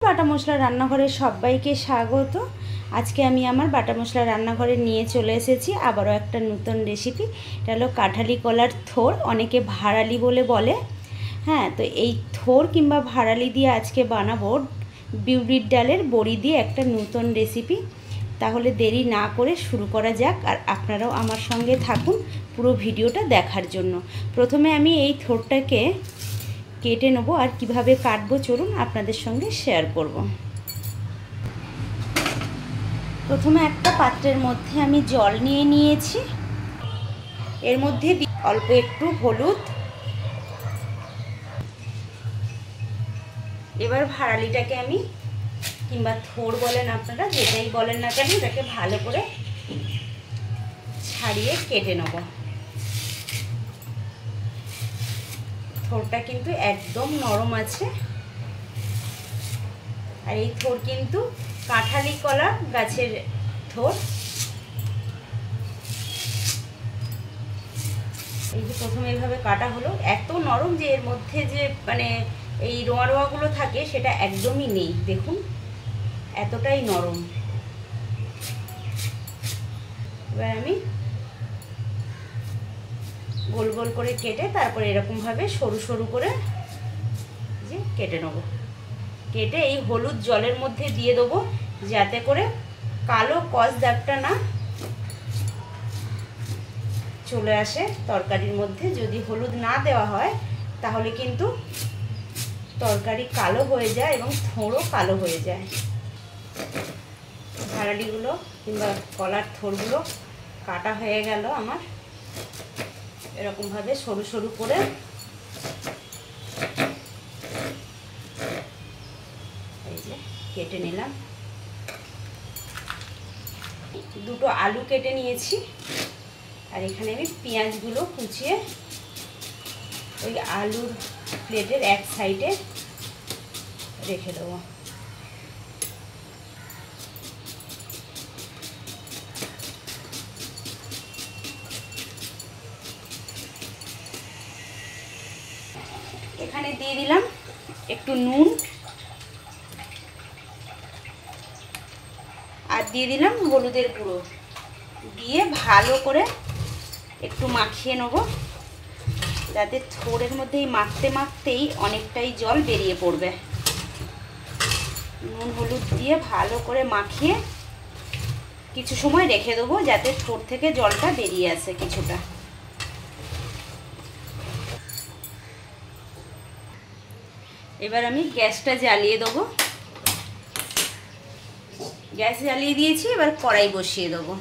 বাটা মশলা রান্নাঘরে সবাইকে স্বাগত। আজকে আমি আমার বাটা মশলা রান্নাঘরে নিয়ে চলে এসেছি আবারও একটা নতুন রেসিপি। এটা হলো কাঁঠালি কলার থোর, অনেকে ভাড়ালি বলে। হ্যাঁ, তো এই থোর কিংবা ভাড়ালি দিয়ে আজকে বানাবো বিউলির ডালের বড়ি দিয়ে একটা নতুন রেসিপি। তাহলে দেরি না করে শুরু করা যাক, আর আপনারাও আমার সঙ্গে থাকুন পুরো ভিডিওটা দেখার জন্য। প্রথমে আমি এই থোরটাকে কেটে নেবো, আর কিভাবে কাটবো চলুন আপনাদের সঙ্গে শেয়ার করব। প্রথমে একটা পাত্রের মধ্যে আমি জল নিয়ে নিয়েছি, এর মধ্যে অল্প একটু হলুদ। এবার ভাড়ালিটাকে আমি, কিংবা থোর বলেন আপনারা, যেটাই বলেন না কেন, এটাকে ভালো করে ছাড়িয়ে কেটে নেব। থোরটা কিন্তু একদম নরম আছে, আর এই থোর কিন্তু কাঁঠালি কলা গাছের থোর। এই যে প্রথমে এইভাবে কাটা হলো, এত নরম যে এর মধ্যে যে মানে এই রোয়া রোয়াগুলো থাকে সেটা একদমই নেই, দেখুন এতটাই নরম। এবার আমি গোল গোল করে কেটে তারপরে এরকমভাবে সরু সরু করে যে কেটে নেব। কেটে এই হলুদ জলের মধ্যে দিয়ে দেবো, যাতে করে কালো কস দাগটা না চলে আসে তরকারির মধ্যে। যদি হলুদ না দেওয়া হয় তাহলে কিন্তু তরকারি কালো হয়ে যায় এবং থোড়ও কালো হয়ে যায়। ভাড়ালিগুলো কিংবা কলার থোরগুলো কাটা হয়ে গেল আমার। এরকমভাবে সরু সরু করে এই যে কেটে নিলাম। দুটো আলু কেটে নিয়েছি, আর এখানে আমি পেঁয়াজগুলো কুচিয়ে ওই আলুর প্লেটের এক সাইডে রেখে দেবো। এখানে দিয়ে দিলাম একটু নুন, আর দিয়ে দিলাম হলুদের গুঁড়ো, দিয়ে ভালো করে একটু মাখিয়ে নেব, যাতে থোড়ের মধ্যেই মাখতে মাখতেই অনেকটাই জল বেরিয়ে পড়বে। নুন হলুদ দিয়ে ভালো করে মাখিয়ে কিছু সময় রেখে দেবো, যাতে থোড় থেকে জলটা বেরিয়ে আসে কিছুটা। এবার আমি গ্যাসটা জ্বালিয়ে দেবো। গ্যাস জ্বালিয়ে দিয়েছি, এবার কড়াই বসিয়ে দেবো।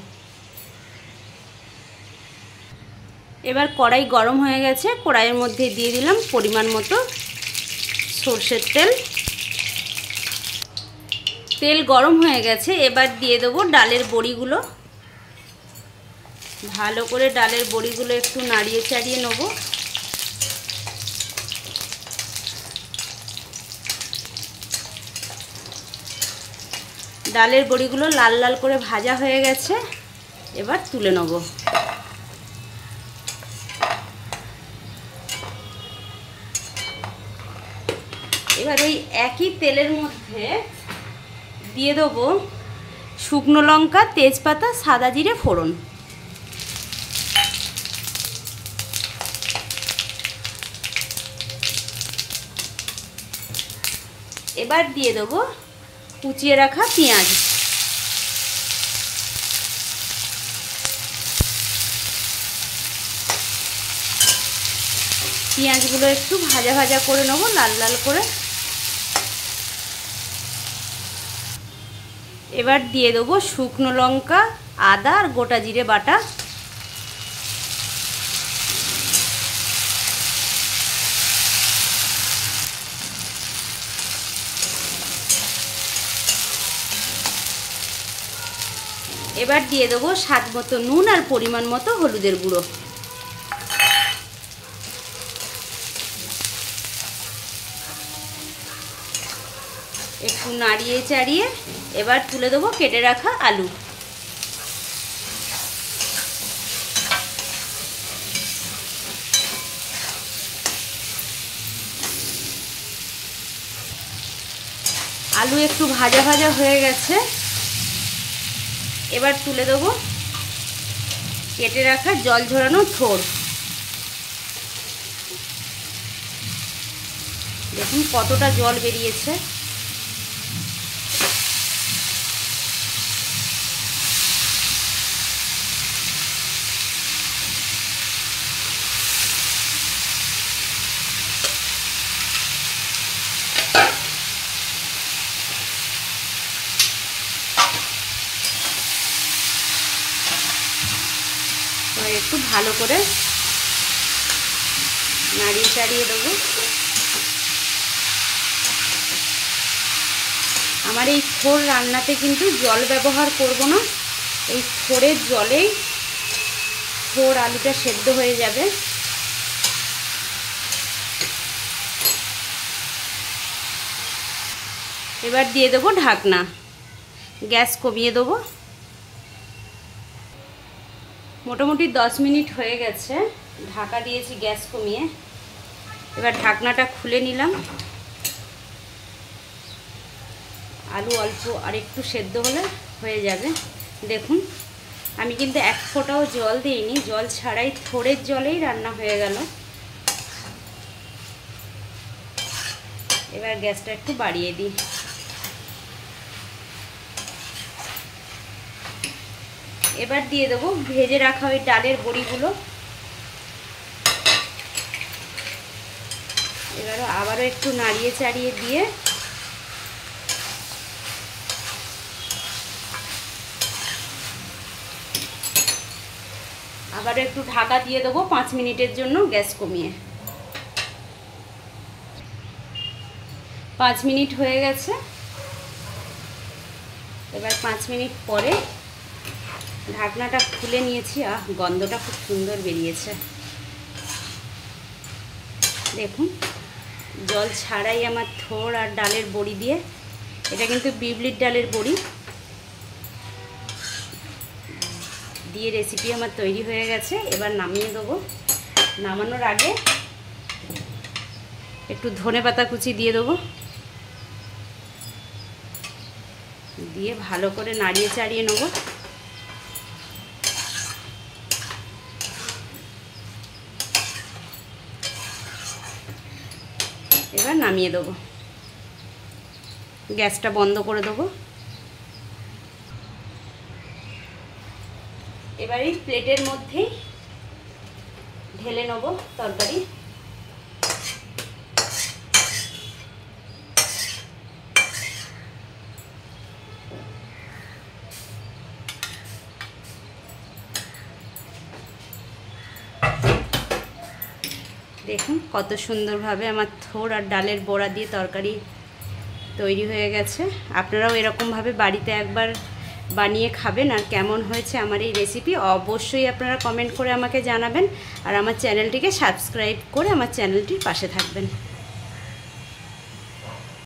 এবার কড়াই গরম হয়ে গেছে, কড়াইয়ের মধ্যে দিয়ে দিলাম পরিমাণ মতো সরষের তেল। তেল গরম হয়ে গেছে, এবার দিয়ে দেবো ডালের বড়িগুলো। ভালো করে ডালের বড়িগুলো একটু নাড়িয়ে চাড়িয়ে নেব। ডালের বড়িগুলো লাল লাল করে ভাজা হয়ে গেছে, এবার তুলে নেব। এবার ওই একই তেলের মধ্যে দিয়ে দেবো শুকনো লঙ্কা, তেজপাতা, সাদা জিরে ফোড়ন। এবার দিয়ে দেবো কুচিয়ে রাখা পেঁয়াজ। পেঁয়াজগুলো একটু ভাজা ভাজা করে নেবো, লাল লাল করে। এবার দিয়ে দেবো শুকনো লঙ্কা, আদা আর গোটা জিরে বাটা। এবার দিয়ে দেবো স্বাদ মতো নুন আর পরিমাণ মতো হলুদের গুঁড়ো। একটু নাড়িয়ে চাড়িয়ে এবার তুলে দেবো কেটে রাখা আলু। আলু একটু ভাজা ভাজা হয়ে গেছে, এবার তুলে দেবো কেটে রাখা জল ঝরানো থোড়। দেখুন কতটা জল বেরিয়েছে। একটু ভালো করে নাড়িয়ে চাড়িয়ে দেবো। আমার এই থোড় রান্নাতে কিন্তু জল ব্যবহার করব না, এই থোড়ের জলেই থোড় আলুটা সেদ্ধ হয়ে যাবে। এবার দিয়ে দেবো ঢাকনা, গ্যাস কমিয়ে দেবো। মোটামুটি 10 মিনিট হয়ে গেছে, ঢাকা দিয়েছি গ্যাস কমিয়ে। এবার ঢাকনাটা খুলে নিলাম। আলু অল্প আর একটু সেদ্ধ হলে হয়ে যাবে। দেখুন আমি কিন্তু এক ফোঁটাও জল দিইনি, জল ছাড়াই থোড়ের জলেই রান্না হয়ে গেল। এবার গ্যাসটা একটু বাড়িয়ে দিই। এবার দিয়ে দেবো ভেজে রাখা ওই ডালের বড়িগুলো। এবারও আবারও একটু নাড়িয়ে চাড়িয়ে দিয়ে আবারও একটু ঢাকা দিয়ে দেবো 5 মিনিটের জন্য গ্যাস কমিয়ে। 5 মিনিট হয়ে গেছে। এবার 5 মিনিট পরে ঢাকনাটা খুলে নিয়েছি। গন্ধটা খুব সুন্দর বেরিয়েছে। দেখুন জল ছাড়াই আমার থোড় আর ডালের বড়ি দিয়ে, এটা কিন্তু বিউলির ডালের বড়ি দিয়ে রেসিপি আমার তৈরি হয়ে গেছে। এবার নামিয়ে দেবো। নামানোর আগে একটু ধনেপাতা কুচি দিয়ে দেবো, দিয়ে ভালো করে নাড়িয়ে চাড়িয়ে নেব। এবার নামিয়ে দেবো, গ্যাসটা বন্ধ করে দেবো। এবার এই প্লেটের মধ্যেই ঢেলে নেব তরকারি। দেখুন কত সুন্দরভাবে আমার থোড় আর ডালের বড়া দিয়ে তরকারি তৈরি হয়ে গেছে। আপনারাও এরকমভাবে বাড়িতে একবার বানিয়ে খাবেন। আর কেমন হয়েছে আমার এই রেসিপি অবশ্যই আপনারা কমেন্ট করে আমাকে জানাবেন। আর আমার চ্যানেলটিকে সাবস্ক্রাইব করে আমার চ্যানেলটির পাশে থাকবেন।